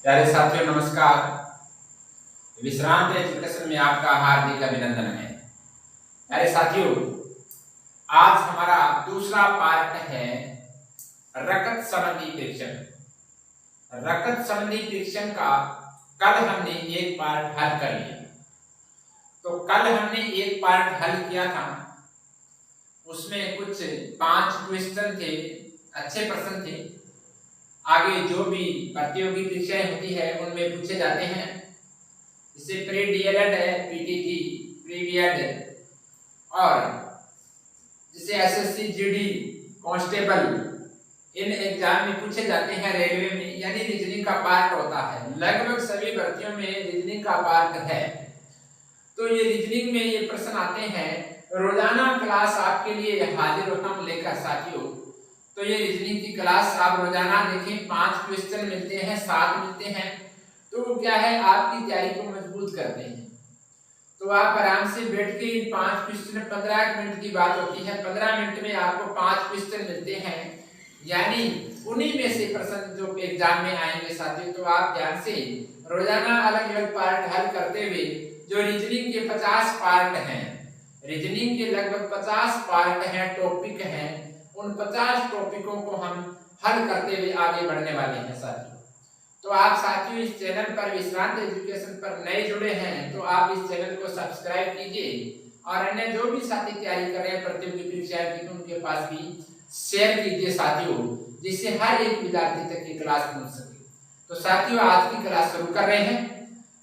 प्यारे साथियों नमस्कार। विश्रांत एजुकेशन में आपका हार्दिक अभिनंदन है। प्यारे साथियों, आज हमारा दूसरा पार्ट है रकत संबंधी परीक्षण। रकत संबंधी परीक्षण का कल हमने एक पार्ट हल कर लिया। तो कल हमने एक पार्ट हल किया था, उसमें कुछ 5 क्वेश्चन थे, अच्छे प्रश्न थे। आगे जो भी प्रतियोगी परीक्षाएं होती है उनमें पूछे जाते हैं। जैसे प्री डीएलएड है, पीटीटी, प्री बीएड और जैसे SSC, GD, constable, in exam में पूछे जाते हैं। रेलवे में यानी रीजनिंग का पार्ट होता है। लगभग सभी भर्तियों में रीजनिंग का पार्ट है। तो ये रीजनिंग में ये प्रश्न आते हैं। रोजाना क्लास आपके लिए हाजिर होता हूं लेकर साथियों। तो ये रीजनिंग की क्लास आप रोजाना देखें। 5 क्वेश्चन मिलते हैं, 7 मिलते हैं। तो क्या है, आपकी तैयारी को मजबूत करते हैं। तो आप आराम से बैठ के इन 5 क्वेश्चन, 15 मिनट की बात होती है, 15 मिनट में आपको 5 क्वेश्चन मिलते हैं। यानी उन्हीं में से प्रश्न जो एग्जाम में आएंगे साथियों। तो आप ध्यान से रोजाना अलग अलग पार्ट हल करते हुए, जो रीजनिंग के 50 पार्ट हैं, रीजनिंग के लगभग 50 पार्ट हैं, टॉपिक हैं, उन 50 टॉपिकों को हम हल करते हुए आगे बढ़ने वाले हैं साथियों। तो आप साथियों इस चैनल पर, विश्रांत एजुकेशन पर नए जुड़े हैं तो आप इस चैनल को सब्सक्राइब कीजिए और अन्य जो भी साथी तैयारी कर रहे हैं प्रतियोगी परीक्षाएं की, उनके पास भी शेयर कीजिए साथियों, जिससे हर एक विद्यार्थी तक की क्लास पहुंच सके। तो साथियों आज की क्लास शुरू कर रहे हैं।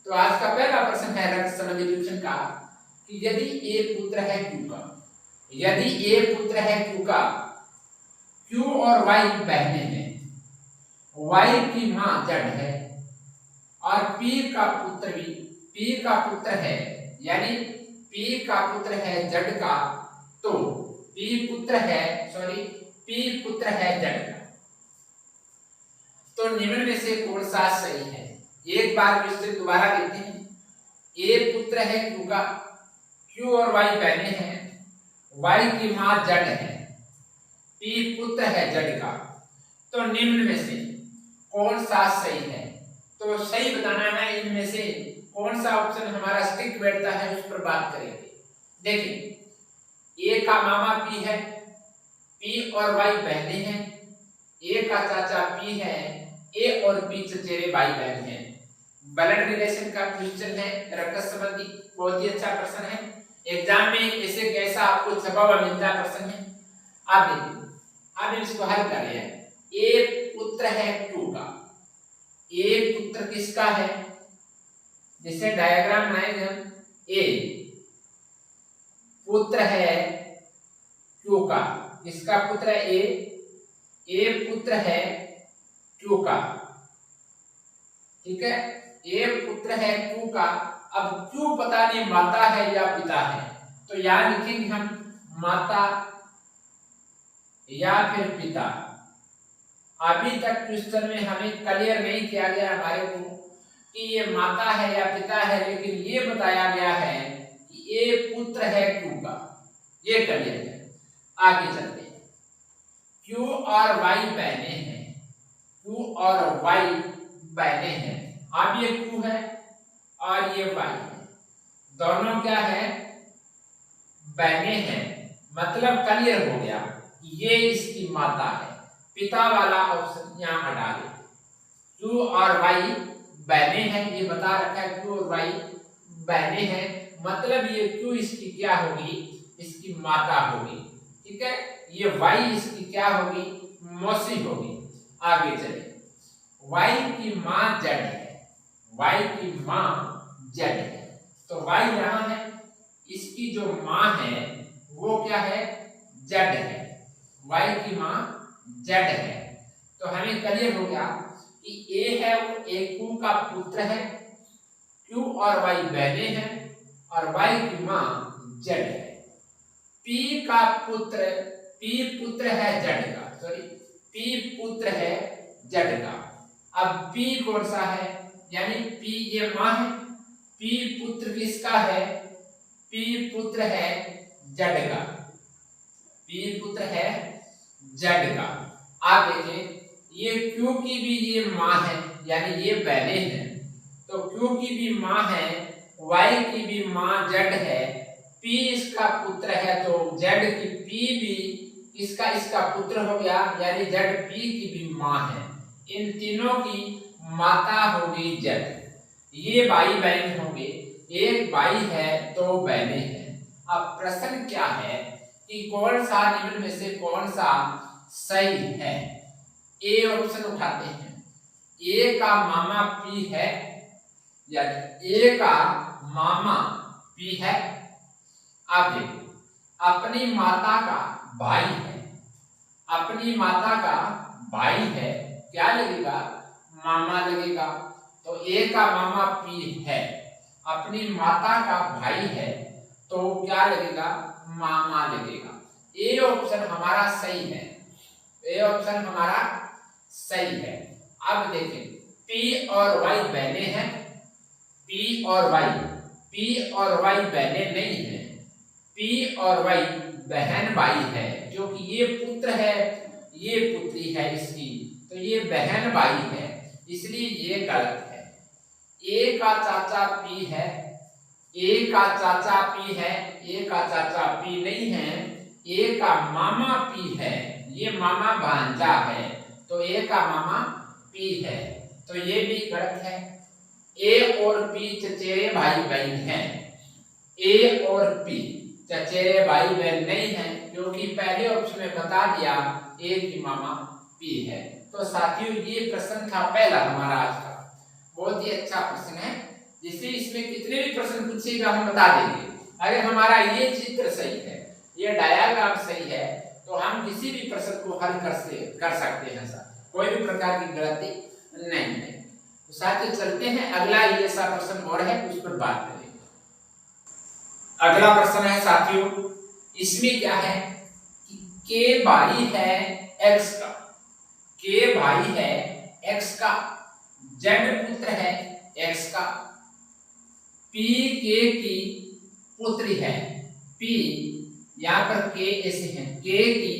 तो आज का पहला प्रश्न है रकत संबंधी परीक्षण का कि यदि ए पुत्र है क्यू का, यदि ए पुत्र है क्यू का, क्यू और वाई बहनें हैं, वाई की मां जड़ है और पी का पुत्र भी, पी का पुत्र है, यानी पी का पुत्र है जड़ का, तो पी पुत्र है जड़ का। तो निम्न में से कौन सा सही है? एक बार क्वेश्चन दोबारा देखते हैं। ए पुत्र है क्यू का, क्यू और वाई बहनें हैं, वाई की मां जड़ है, पी पुत्र है जड़ का। तो निम्न में से कौन सा सही है? तो सही बताना है इनमें से कौन सा ऑप्शन हमारा स्टिक बैठता है, उस पर बात करेंगे। देखिए, ए का मामा पी है, पी और वाई बहनें हैं, ए का चाचा पी है, ए और पी चचेरे भाई बहन हैं। ब्लड रिलेशन का क्वेश्चन है, रकत संबंधी, बहुत ही अच्छा प्रश्न है। एग्जाम में ऐसे कैसा आपको छपा हुआ मिलता है प्रश्न है। आप देखिए, अब इसको हल कर रहे हैं। ए पुत्र है क्यू का, ए पुत्र किसका है? जिसे डायग्राम बनाएंगे हम, ए पुत्र है क्यू का, किसका पुत्र है? ए पुत्र है क्यू का, ठीक है। ए पुत्र है क्यू का। अब क्यू पता नहीं माता है या पिता है, तो यहां लिखेंगे हम माता या फिर पिता। अभी तक क्वेश्चन में हमें क्लियर नहीं किया गया हमारे को कि ये माता है या पिता है, लेकिन ये बताया गया है कि ये पुत्र है क्यू का, ये क्लियर है। आगे चलते हैं। क्यू और वाई बहनें हैं, क्यू और वाई बहनें हैं। अब ये क्यू है और ये वाई है, दोनों क्या है? बहनें हैं। मतलब क्लियर हो गया, ये इसकी माता है। पिता वाला ऑप्शन यहां हटा दे। क्यू और वाई बहनें हैं, ये बता रखा है, क्यू और वाई बहनें हैं। मतलब ये क्यू इसकी क्या होगी? इसकी माता होगी, ठीक है। ये वाई इसकी क्या होगी? मौसी होगी। आगे चले, वाई की मां जड़ है, वाई की मां जड़ है। तो वाई यहां है, इसकी जो मां है वो क्या है? जड़ है। वाई की मां जड़ है। तो हमें क्लियर हो गया कि ए है वो ए क्यू का पुत्र है, क्यू और वाई बहनें हैं और वाई की मां जड़ है। पी का पुत्र, पी पुत्र है जड़ का, पी पुत्र है जड़ का। अब पी कौन सा है? यानी पी ये मां है, पी पुत्र किसका है? पी पुत्र है जड़ का, पी पुत्र है जड़ का। आप देखें, ये क्यू की भी ये मां है, यानी ये पहले हैं, तो Q की भी माँ है, Y की भी माँ Z है, P इसका पुत्र है, तो Z की P भी इसका पुत्र हो गया, यानी ZP की भी माँ है। इन तीनों की माता होगी Z। ये भाई बहन होंगे, एक भाई है दो बहनें हैं। अब प्रश्न क्या है कि कौन सा निम्न में से कौन सा सही है? ए ऑप्शन उठाते हैं। ए का मामा P है, यानी ए का मामा P है। आप देखो, अपनी माता का भाई है, अपनी माता का भाई है, क्या लगेगा? मामा लगेगा। तो ए का मामा P है, अपनी माता का भाई है, तो क्या लगेगा? मामा लगेगा। ए ऑप्शन हमारा सही है, ए ऑप्शन हमारा सही है। अब देखें, P और Y बहनें हैं, P और Y बहनें नहीं है, P और Y बहन भाई है, क्योंकि ये पुत्र है, ये पुत्री है इसकी, तो ये बहन भाई है, इसलिए ये गलत है। ए का चाचा P है, ए का चाचा P है, ए का चाचा P नहीं है, ए का मामा P है, ये मामा भांजा है, तो ए का मामा P है, तो ये भी गलत है। ए और P चचेरे भाई बहन हैं, ए और P चचेरे भाई बहन नहीं है, क्योंकि पहले ऑप्शन में बता दिया ए की मामा P है। तो साथियों, ये प्रश्न था पहला हमारा आज का, बहुत ही अच्छा प्रश्न है, जिससे इसमें कितने भी प्रश्न पूछेगा हम बता देंगे। अगर हमारा ये चित्र सही है, ये डायग्राम सही है, तो हम किसी भी प्रश्न को हल कर सकते हैं सर, कोई भी प्रकार की गलती नहीं है। तो साथियों चलते हैं, अगला ये सा प्रश्न और है, उस पर बात करेंगे। अगला प्रश्न है साथियों, इसमें क्या है कि के भाई है x का, के भाई है x का, z पुत्र है x का, p के की पुत्री है, p यहाँ पर के ऐसे है, के की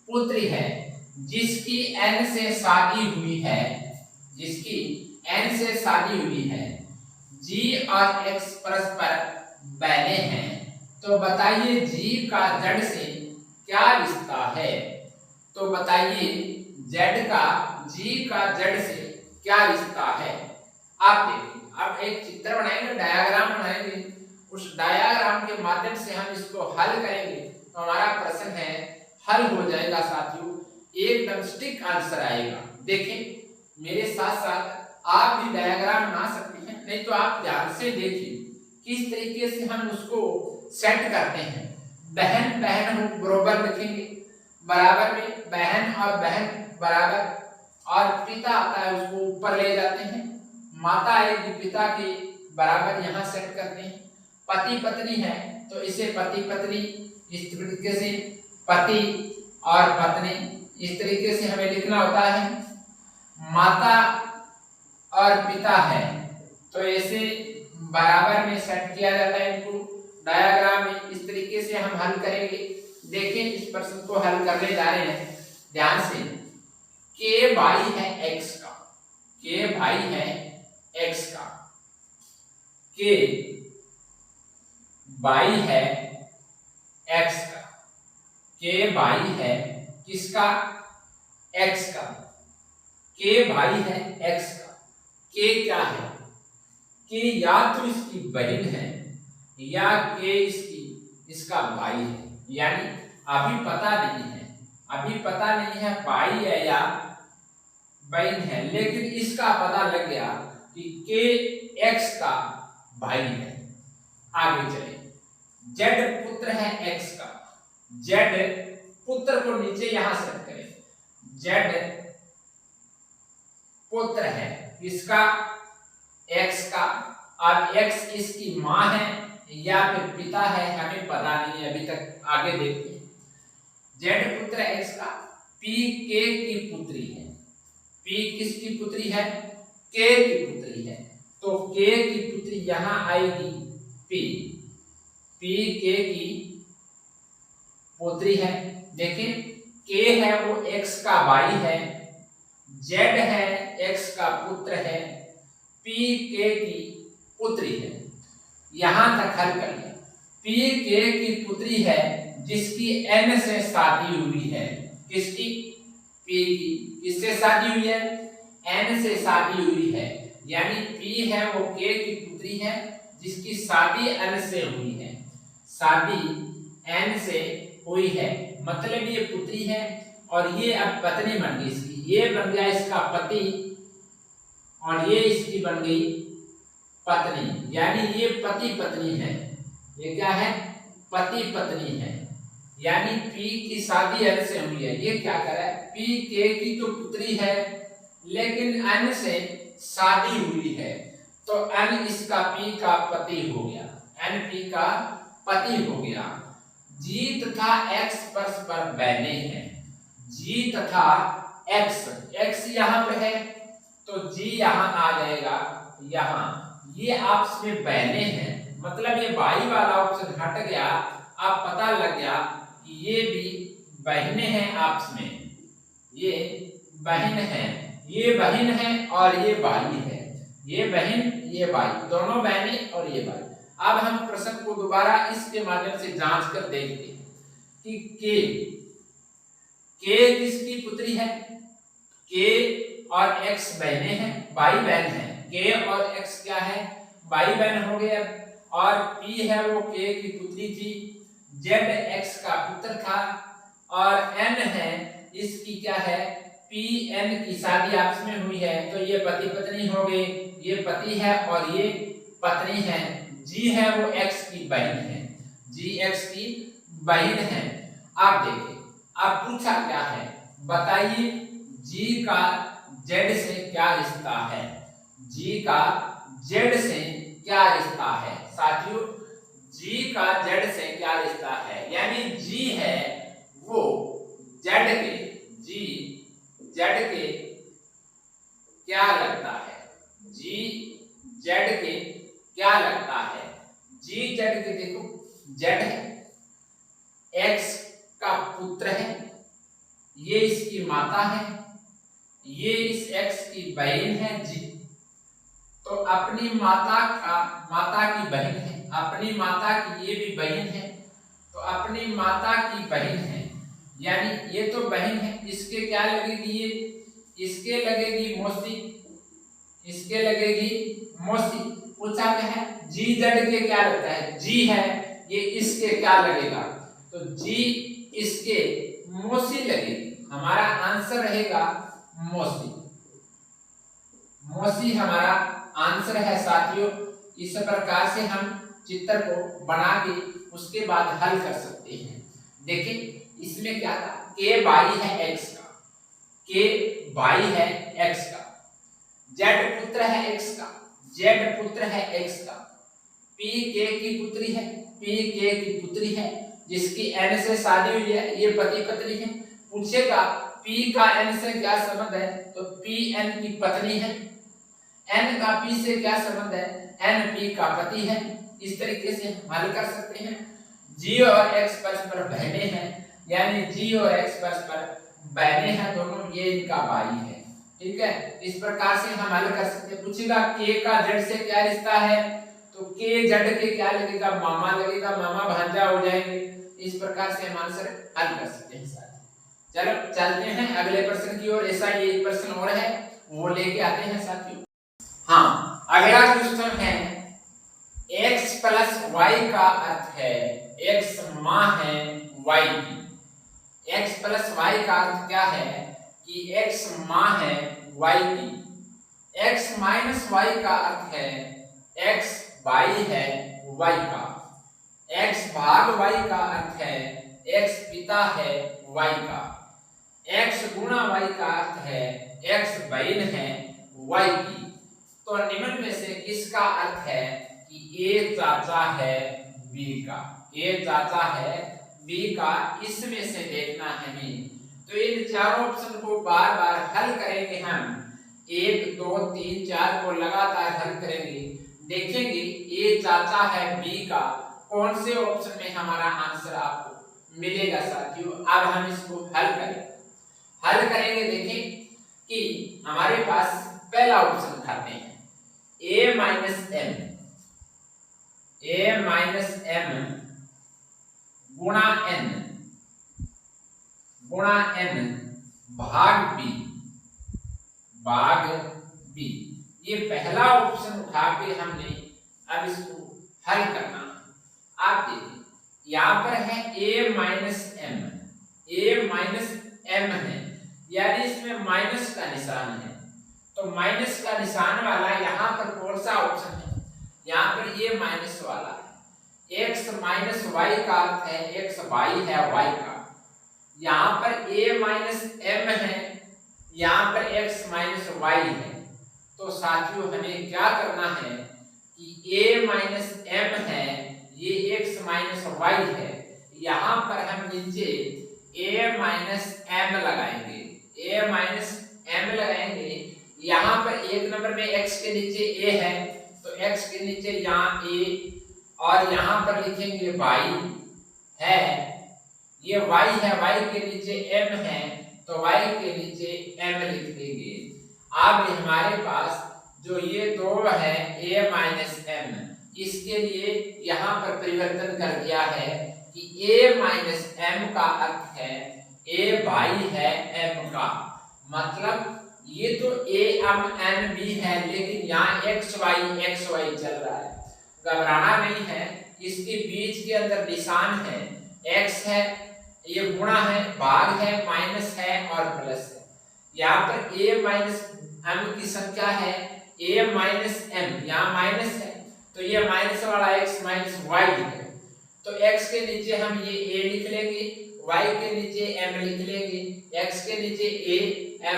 पुत्री है, जिसकी n से शादी हुई है, जिसकी n से शादी हुई है, g और x परस्पर बहने हैं, तो बताइए g का z से क्या रिश्ता है? तो बताइए z का g का z से क्या रिश्ता है? आप देखिए, अब एक चित्र बनाएंगे, डायग्राम बनाएंगे, उस डायग्राम के माध्यम से हम इसको हल करेंगे, तो हमारा प्रश्न है हल हो जाएगा साथियों, एकदम सटीक आंसर आएगा। देखें मेरे साथ साथ आप भी डायग्राम बना सकते हैं, नहीं तो आप ध्यान से देखिए किस तरीके से हम उसको सेट करते हैं। बहन बहन बराबर लिखेंगे, बराबर में बहन और बहन बराबर, और पिता आता है उसको ऊपर ले जाते हैं, माता आएगी पिता के बराबर यहाँ सेट करते हैं। पति पत्नी है तो इसे पति पत्नी, इस तरीके से पति और पत्नी, इस तरीके से हमें लिखना होता है। माता और पिता है तो ऐसे बराबर में सेट किया जाता है इनको डायग्राम में, इस तरीके से हम हल करेंगे। देखें इस प्रश्न को हल करने जा रहे हैं ध्यान से। के भाई है x का, के भाई है x का, के भाई है x का, के भाई है किसका? x का, के भाई है x का। के क्या है? के या तो इसकी बहन है या के इसका भाई है, यानी अभी पता नहीं है, अभी पता नहीं है भाई है या बहन है, लेकिन इसका पता लग गया कि के x का भाई है। आगे चले, z पुत्र है x का, z पुत्र को नीचे यहां सेट करें, z पुत्र है इसका x का, अब x इसकी मां है या फिर पिता है हमें पता नहीं है अभी तक, आगे देखते हैं। z पुत्र है x का, p के की पुत्री है, p किसकी पुत्री है? के की पुत्री है, तो के की पुत्री यहां आएगी p, p के की पुत्री है। देखिए के है वो x का भाई है, z है x का पुत्र है, p k की पुत्री है। यहां तक हल कर लिया। p k की पुत्री है जिसकी n से शादी हुई है। किसकी? p की। किससे शादी हुई है? n से शादी हुई है। यानी p है वो k की पुत्री है जिसकी शादी n से हुई है। शादी n से हुई है मतलब ये पुत्री है और ये अब पत्नी बन गई इसकी। ये बन गया इसका पति और ये इसकी बन गई पत्नी। यानी ये पति पत्नी है। ये क्या है? पति पत्नी है। यानी p की शादी n से हुई है। ये क्या कर रहा है? p k की तो पुत्री है लेकिन n से शादी हुई है तो n इसका p का पति हो गया। n p का पति हो गया। g तथा x परस्पर बहने हैं। g तथा x यहाँ पे है तो g यहाँ आ जाएगा। यहाँ ये आपस में बहने हैं मतलब ये भाई वाला ऑप्शन हट गया। अब पता लग गया कि ये भी बहने हैं आपस में। ये बहन है, ये बहन है और ये भाई है। ये बहन ये भाई, दोनों बहनें और ये भाई। अब हम प्रश्न को दोबारा इसके माध्यम से जांच कर देखते हैं कि के किसकी पुत्री है? के और x बहने हैं, भाई बहन है। के और x क्या है? भाई बहन हो गए। और p है वो k की पुत्री थी, z x का पुत्र था और n है इसकी क्या है? p n की शादी आपस में हुई है तो ये पति पत्नी हो गए। ये पति है और ये पत्नी है। g है वो x की बहन है। g x की बहन है। आप देखिए अब पूछा क्या है? बताइए g का z से क्या रिश्ता है? g का z से क्या रिश्ता है? साथियों g का z से क्या रिश्ता है? यानी g है वो z के क्या लगता है? g z के क्या लगता है? g z के देखो z है, x का पुत्र है, ये इसकी माता है, ये इस x की बहन है जी। तो अपनी माता की बहन है, अपनी माता की ये भी बहन है तो अपनी माता की बहन है। यानी ये तो बहन है, इसके क्या लगेगी? ये इसके लगेगी मौसी, इसके लगेगी मौसी। पूछा क्या है? जी जड़ के क्या लगता है? जी है, ये इसके क्या लगेगा? तो जी इसके मौसी लगेगी। हमारा आंसर रहेगा मौसी। मौसी हमारा आंसर है साथियों। इस प्रकार से हम चित्र को बना के उसके बाद हल कर सकते हैं। देखिए इसमें क्या था? के भाई है x का, के भाई है x का, z पुत्र है x का, z पुत्र है x का, p k की पुत्री है, p k की पुत्री है जिसकी n से शादी हुई है। ये पति पत्नी है। पूछेगा p का n से क्या संबंध है? तो p n की पत्नी है। n का p से क्या संबंध है? n p का पति है। इस तरीके से हल कर सकते हैं। g और x परस्पर बहने हैं, यानी g और x परस्पर बहने हैं दोनों, ये इनका भाई है। ठीक है, इस प्रकार से हम हल कर सकते हैं। पूछेगा k का z से क्या रिश्ता है? तो k z के क्या लगेगा? मामा लगेगा, मामा भांजा हो जाएंगे। इस प्रकार से हम आंसर हल कर सकते हैं। चलो चलते हैं अगले प्रश्न की ओर। ऐसा ये प्रश्न और है वो लेके आते हैं साथियों। हाँ, अगला क्वेश्चन है x प्लस y का अर्थ है x माँ है y की। x प्लस y का अर्थ क्या है? कि x माँ है y की। x माइनस y का अर्थ है x भाई है y का। x भाग y का अर्थ है x पिता है y का। x गुणा y का अर्थ है x बहन है y की। तो निम्न में से किसका अर्थ है कि a चाचा है b का? a चाचा है b का, इसमें से देखना है हमें। तो इन चारों ऑप्शन को बार बार हल करेंगे हम। 1 2 3 4 को लगातार हल करेंगे, देखेंगे a चाचा है b का कौन से ऑप्शन में हमारा आंसर आपको मिलेगा साथियों। अब हम इसको हल करेंगे। देखें कि हमारे पास पहला ऑप्शन उठाते हैं, a माइनस m गुणा n भाग b। ये पहला ऑप्शन उठा के हमने अब इसको हल करना है। आप देखिए यहाँ पर है a माइनस m है, यानी इसमें माइनस का निशान है, तो माइनस का निशान वाला यहाँ पर कौन सा ऑप्शन है? यहाँ पर ये माइनस वाला है। x माइनस वाई का अर्थ है x y है y का, यहाँ पर a माइनस m है, यहाँ पर x माइनस y है। तो साथियों हमें क्या करना है कि a माइनस m है, ये x माइनस y है, यहाँ पर हम नीचे a माइनस m लगाएंगे, यहाँ पर एक नंबर में x के नीचे a है, तो x के नीचे यहाँ a और यहाँ पर लिखेंगे y है, ये y है, y के नीचे m है, तो y के नीचे m लिख देंगे। अब हमारे पास जो ये दो है a माइनस m, इसके लिए यहाँ पर परिवर्तन कर दिया है कि a माइनस m का अर्थ है a भाई है m का, मतलब ये तो a m n भी है, लेकिन यहाँ x y चल रहा है, घबराना नहीं है। इसके बीच के अंदर निशान है, x है, ये गुणा है, भाग है, माइनस है और प्लस है। यहाँ पर a माइनस m की संख्या है a माइनस m, यहाँ माइनस है, तो ये माइनस वाला x माइनस y है, तो x के नीचे हम ये a लिख लेंगे, y के नीचे m लिख लेंगे, x के नीचे a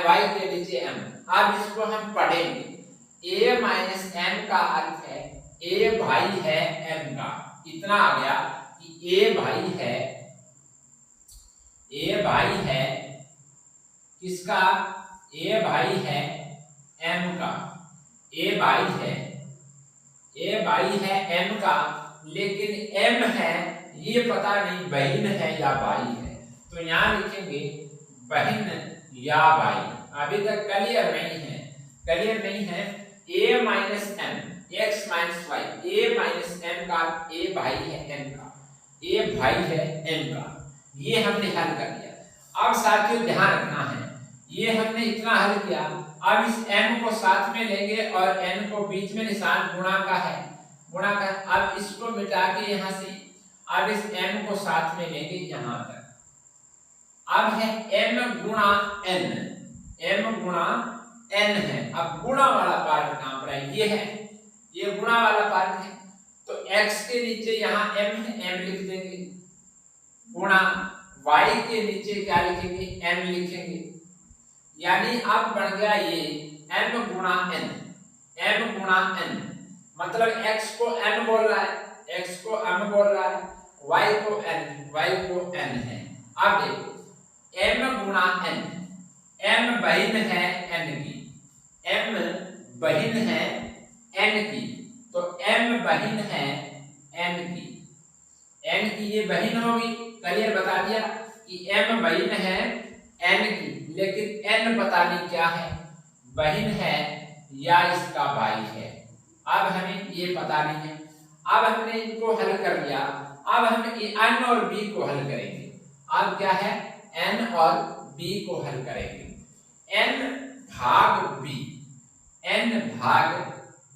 y के नीचे m। अब इसको हम पढ़ेंगे, a माइनस m का अर्थ है a भाई है m का, इतना आ गया कि a भाई है किसका? a भाई है m का, a भाई है m का, लेकिन m है ये पता नहीं बहन है या भाई है, तो यहाँ लिखेंगे बहन या भाई। अभी तक क्लियर नहीं है। a minus m x minus y, a minus m का a भाई है m का, a भाई है m का, ये हमने हल कर दिया। अब साथियों ध्यान रखना है, ये हमने इतना हल किया, अब इस m को साथ में लेंगे और n को बीच में निशान गुणा का है। अब इसको मिटा के यहाँ से अब इस m को साथ में लेंगे यहाँ तक। अब है m गुणा n है। अब गुणा वाला पार्ट कहाँ पर है? ये है, ये गुणा वाला पार्ट है, तो x के नीचे यहाँ m है, m लिख देंगे, गुणा y के नीचे क्या लिखेंगे? m लिखेंगे, यानी अब बन गया ये m गुणा n, मतलब x को m बोल रहा है, y को n है। अब देखो m गुणा n, m बहन है n की, तो m बहन है n की, ये बहन होगी, क्लियर बता दिया कि m बहन है n की, लेकिन n पता नहीं क्या है, बहन है या इसका भाई है, अब हमें ये पता नहीं है। अब हमने इनको हल कर लिया, अब हम n और b को हल करेंगे। अब क्या है? n और b को हल करेंगे। n भाग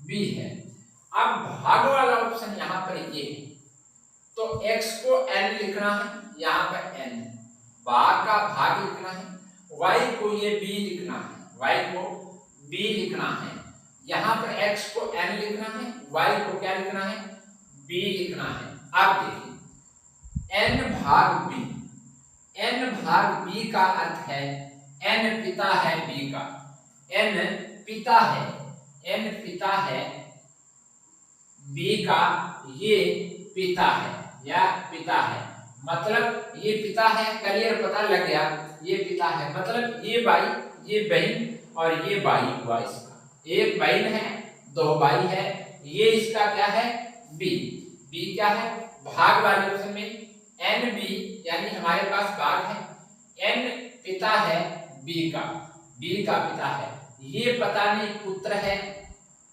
b है। अब भाग वाला ऑप्शन यहाँ पर ये है, तो x को n लिखना है, यहाँ पर n, भाग का भाग लिखना है, y को ये b लिखना है, यहाँ पर x को n लिखना है, y को क्या लिखना है? b लिखना है। अब देखिए n भाग b का अर्थ है n पिता है b का, n पिता है b का, ये पिता है, मतलब ये पिता है, क्लियर पता लग गया, ये पिता है, मतलब ये भाई, ये बहन और ये भाई हुआ इसका, एक बहन है, दो भाई है, ये इसका क्या है? b क्या है? भाग वाले ऑप्शन में n b, यानी हमारे पास भाग है, n पिता है b का पिता है, ये पता नहीं पुत्र है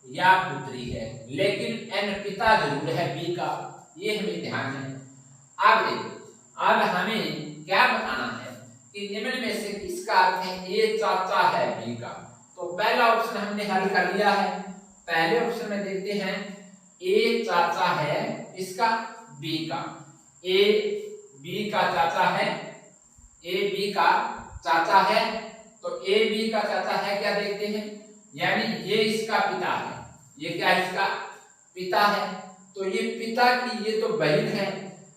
या पुत्री है, लेकिन n पिता जरूर है b का, ये हमें ध्यान है। अब देखो, अब हमें क्या बताना है कि निम्न में से किसका अर्थ है ए चाचा है b का। तो पहला ऑप्शन हमने हल कर लिया है। पहले ऑप्शन में देखते हैं ए चाचा है इसका b का, ए b का चाचा है, ए b का चाचा है। तो ए b का चाचा है क्या देखते हैं, यानी ये इसका पिता है, ये क्या इसका पिता है। तो ये पिता की ये तो बहन है,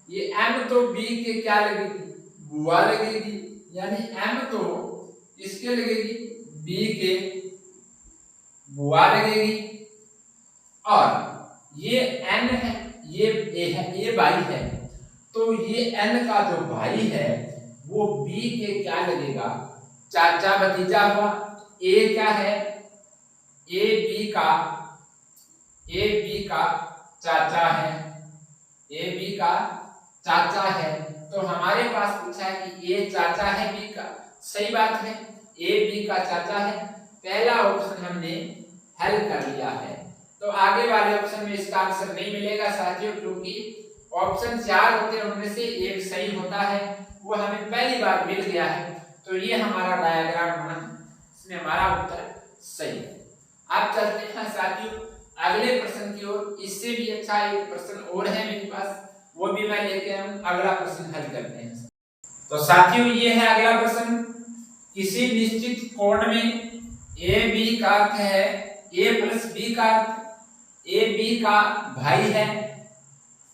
ये m तो b के क्या लगेगी, बुआ लगेगी, यानी m तो इसके लगेगी b के बुआ लगेगी। और ये n है, ये a है, ये भाई है, तो ये n का जो भाई है वो b के क्या लगेगा, चाचा भतीजा हुआ। a क्या है, a b का चाचा है, a b का चाचा है। तो हमारे पास पूछा है कि a चाचा है b का, सही बात है, a b का चाचा है। पहला ऑप्शन हमने हल कर लिया है। तो आगे वाले ऑप्शन में इसका आंसर नहीं मिलेगा साथियों, क्योंकि ऑप्शन 4 होते हैं उनमें से एक सही होता है, वो हमें पहली बार मिल गया है। तो ये हमारा डायग्राम बना, इसमें हमारा उत्तर सही है। अब चलते हैं साथियों अगले प्रश्न की ओर। इससे भी अच्छा एक प्रश्न और है मेरे पास, वो भी मैं लेके आऊं, अगला प्रश्न हल करते हैं। तो साथियों ये है अगला प्रश्न, किसी निश्चित कोण में ए बी का अर्थ है ए प्लस बी का अर्थ, ए बी का भाई है,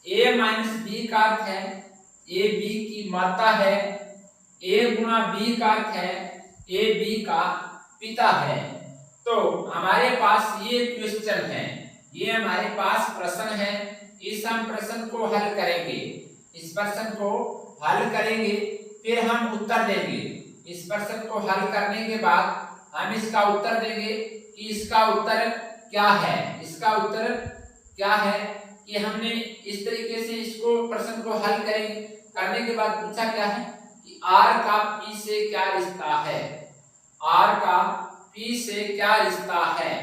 ए माइनस बी का अर्थ है ए बी की माता है, ए गुणा बी का अर्थ है ए बी का पिता है। तो हमारे पास ये क्वेश्चन है, ये हमारे पास प्रश्न है, इस हम प्रश्न को हल करेंगे, इस प्रश्न को हल करेंगे, फिर हम उत्तर देंगे। इस प्रश्न को हल करने के बाद हम इसका उत्तर देंगे कि इसका उत्तर क्या है। इसका उत्तर क्या है कि हमने इस तरीके से इसको प्रश्न को हल करेंगे, करने के बाद पूछा क्या है कि r का p से क्या रिश्ता है, r का p से क्या रिश्ता है।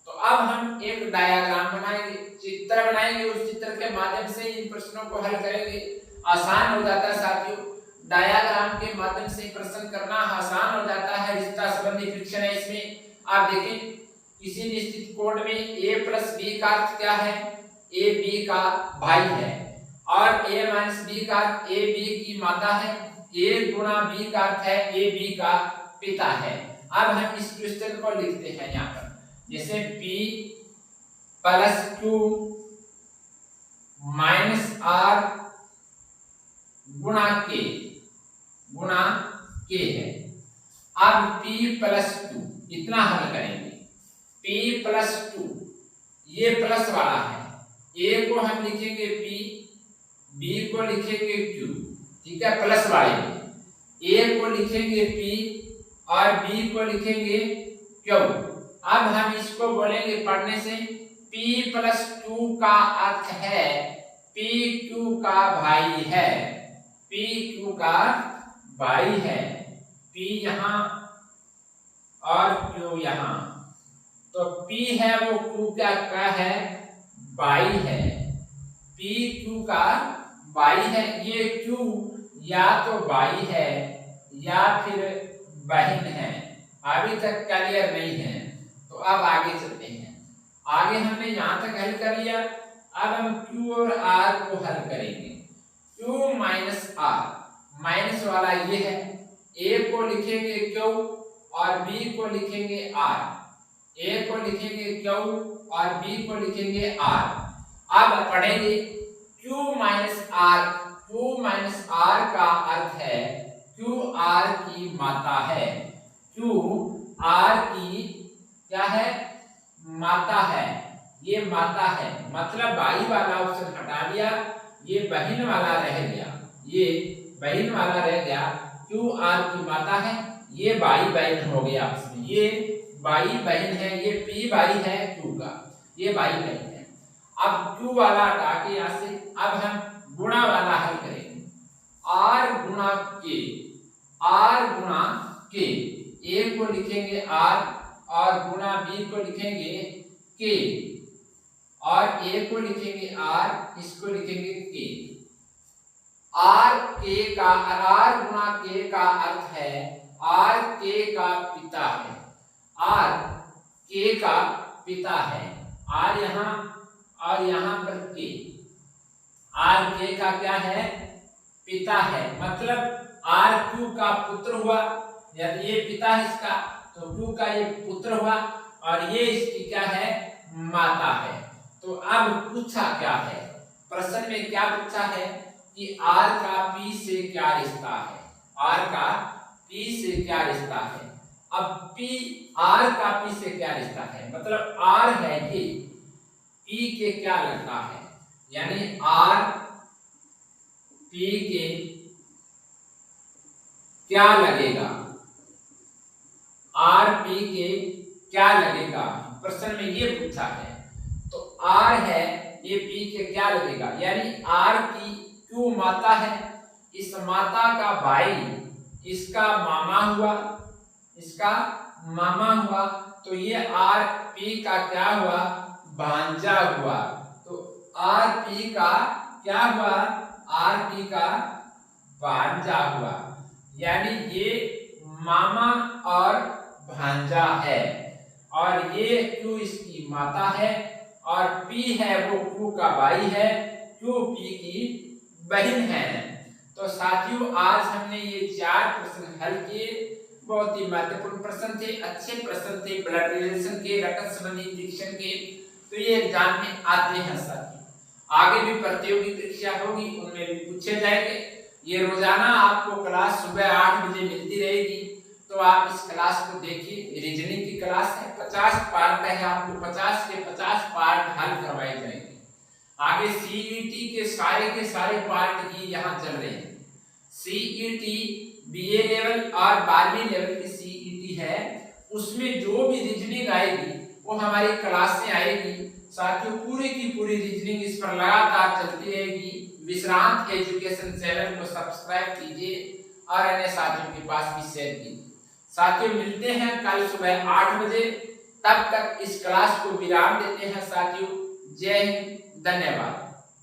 तो अब हम एक डायग्राम बनाएंगे, चित्र बनाएंगे, उस चित्र के माध्यम से इन प्रश्नों को हल करेंगे। आसान हो जाता है साथियों, डायग्राम के माध्यम से प्रश्न करना आसान हो जाता है, रिश्ता संबंधी फ्रिक्शन है इसमें। आप देखें किसी निश्चित कोण में a प्लस b का अर्थ क्या है, a b का भाई है, और a माइनस b का अर्थ a b की माता है, a गुणा b का अर्थ है a b का पिता है। अब हम इस क्वेश्चन को लिखते हैं यहाँ पर, जैसे p plus q minus r गुणा k है। अब p प्लस 2 इतना हल करेंगे, p प्लस 2 ये प्लस वाला है, a को हम लिखेंगे p, b को लिखेंगे q, ठीक है, प्लस वाले में a को लिखेंगे p और b को लिखेंगे q। अब हम इसको बोलेंगे पढ़ने से, p प्लस 2 का अर्थ है p q का भाई है, p q का भाई है, p यहाँ और q यहाँ। तो p है वो q क्या है, भाई है, p q का भाई है। ये q या तो भाई है या फिर बहन है, अभी तक क्लियर नहीं है। तो अब आगे चलते हैं, आगे हमने यहाँ तक हल कर लिया, अब हम q और r को हल करेंगे। q माइनस r, माइनस वाला ये है, a को लिखेंगे q और b को लिखेंगे r, a को लिखेंगे q और b को लिखेंगे r। अब पढ़ेंगे q minus r, q minus r का अर्थ है q r की माता है, q r की क्या है, माता है, ये माता है, मतलब भाई वाला ऑप्शन हटा दिया, ये बहन वाला रह गया, ये बहन वाला रह गया, q r की माता है, ये भाई बहन हो गया आपस में, ये भाई बहन है, ये p भाई है q का, ये भाई बहन है। अब q वाला हटा के यहाँ से अब हम गुणा वाला हल करेंगे, r गुणा k, a को लिखेंगे r, और गुणा बी को लिखेंगे के और ए को लिखेंगे आर, इसको लिखेंगे के। आर के का आर गुणा के का अर्थ है आर के का पिता है, आर के का पिता है। आर यहाँ और यहाँ पर के, आर के का क्या है? पिता है। मतलब आर क्यू का पुत्र हुआ, यदि ये पिता है इसका तो क्यू का ये पुत्र हुआ और ये इसकी क्या है? माता है। तो अब पूछा क्या है, प्रश्न में क्या पूछा है कि आर का पी से क्या रिश्ता है, आर का पी से क्या रिश्ता है। अब पी आर का पी से क्या रिश्ता है, मतलब आर है ये पी के क्या लगता है, यानी आर पी के क्या लगेगा, आर पी के क्या लगेगा, प्रश्न में ये पूछा है। तो आर है ये पी के क्या लगेगा, यानी आर की क्यू माता है, इस माता का भाई इसका मामा हुआ, इसका मामा हुआ, तो ये आर पी का क्या हुआ? भांजा हुआ। तो आर पी का क्या हुआ? आर पी का भांजा हुआ, यानी ये मामा और भांजा है और ये क्यू इसकी माता है और पी है वो क्यू का भाई है, क्यू पी की बहन है। तो साथियों आज हमने ये 4 प्रश्न हल किए, बहुत ही महत्वपूर्ण प्रश्न थे, अच्छे प्रश्न थे, ब्लड रिलेशन के, रक्त संबंधी डिक्शन के, तो ये एग्जाम में आते हैं साथियों। आगे भी प्रतियोगी परीक्षा होगी उनमें भी पूछे जाएंगे। ये रोजाना आपको क्लास सुबह 8 बजे मिलती रहेगी, तो आप इस क्लास को देखिए। रीजनिंग की क्लास है, 50 पार्ट है, आपको 50 के 50 पार्ट हल करवाए जाएंगे। आगे सीईटी के सारे पार्ट ही यहाँ चल रहे हैं। सीईटी बीए लेवल और 12वीं लेवल की सीईटी है, उसमें जो भी रीजनिंग आएगी वो हमारी क्लास में आएगी। साथियों पूरी की पूरी रीजनिंग इस पर लगातार चलती रहेगी। विश्रांत एजुकेशन चैनल को सब्सक्राइब कीजिए और अन्य साथियों के पास भी शेयर कीजिए। साथियों मिलते हैं कल सुबह 8 बजे, तब तक इस क्लास को विराम देते हैं साथियों। जय हिंद, धन्यवाद।